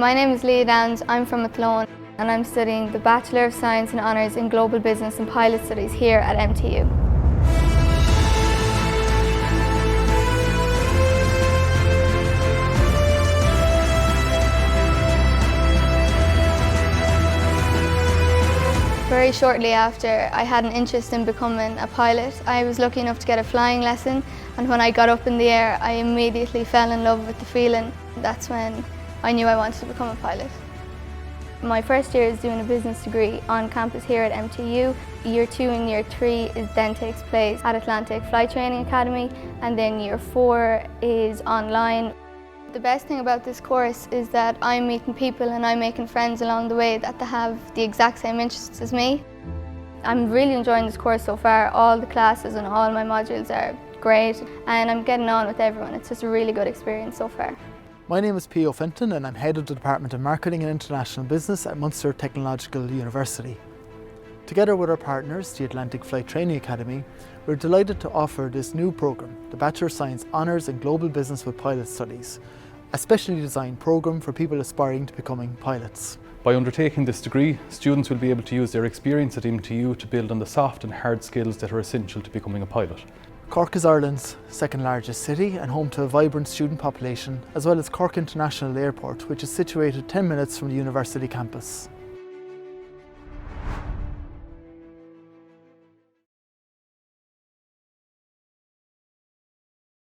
My name is Leah Downs, I'm from Athlone and I'm studying the Bachelor of Science and Honours in Global Business and Pilot Studies here at MTU. Very shortly after I had an interest in becoming a pilot, I was lucky enough to get a flying lesson, and when I got up in the air I immediately fell in love with the feeling. That's when I knew I wanted to become a pilot. My first year is doing a business degree on campus here at MTU. Year 2 and Year 3 then takes place at Atlantic Flight Training Academy, and then Year 4 is online. The best thing about this course is that I'm meeting people and I'm making friends along the way that have the exact same interests as me. I'm really enjoying this course so far. All the classes and all my modules are great and I'm getting on with everyone. It's just a really good experience so far. My name is P.O. Fenton and I'm Head of the Department of Marketing and International Business at Munster Technological University. Together with our partners, the Atlantic Flight Training Academy, we're delighted to offer this new programme, the Bachelor of Science Honours in Global Business with Pilot Studies, a specially designed programme for people aspiring to becoming pilots. By undertaking this degree, students will be able to use their experience at MTU to build on the soft and hard skills that are essential to becoming a pilot. Cork is Ireland's second largest city and home to a vibrant student population, as well as Cork International Airport, which is situated 10 minutes from the university campus.